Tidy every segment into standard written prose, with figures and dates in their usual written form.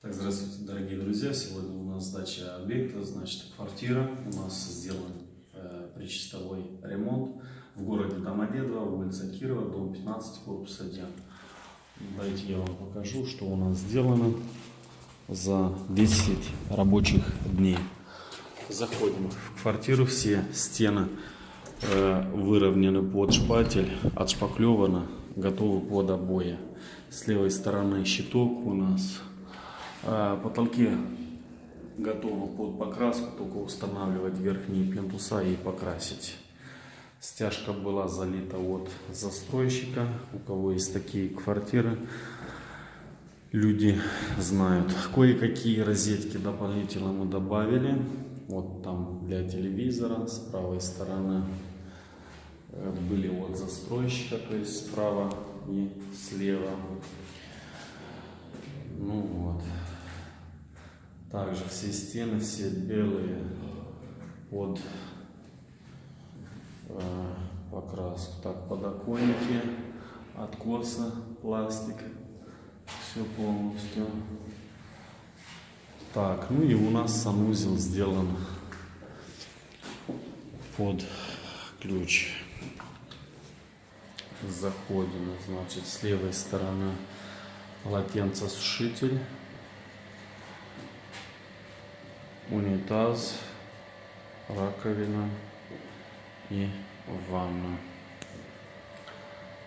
Так, здравствуйте, дорогие друзья. Сегодня у нас сдача объекта, значит, квартира. У нас сделан причистовой ремонт в городе Домодедово, улица Кирова, дом 15, корпус 1. Давайте я вам покажу, что у нас сделано за 10 рабочих дней. Заходим в квартиру, все стены выровнены под шпатель, отшпаклевано, готовы под обои. С левой стороны щиток у нас. Потолки готовы под покраску, только устанавливать верхние плинтуса и покрасить. Стяжка была залита от застройщика. У кого есть такие квартиры, люди знают. Кое-какие розетки дополнительно мы добавили. Вот там для телевизора с правой стороны были от застройщика, то есть справа и слева. Ну вот. Также все стены, все белые под покраску. Так, подоконники, откосы, пластик, все полностью. Так, ну и у нас санузел сделан под ключ. Заходим, значит, с левой стороны полотенцесушитель, унитаз, раковина и ванна.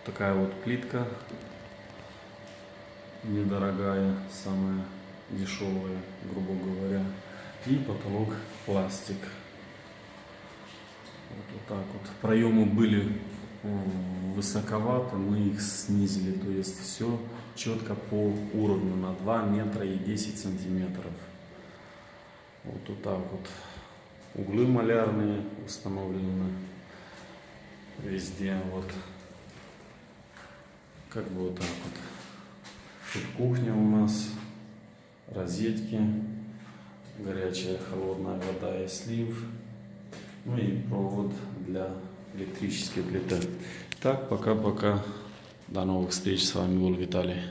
Такая вот плитка недорогая, самая дешевая, грубо говоря. И потолок пластик. Вот так вот. Проемы были высоковаты, мы их снизили. То есть все четко по уровню на 2 метра и 10 сантиметров. Вот так вот. Углы малярные установлены везде. Вот. Как бы вот так вот. Тут кухня у нас, розетки, горячая холодная вода и слив. Ну и провод для электрической плиты. Так, пока-пока. До новых встреч. С вами был Виталий.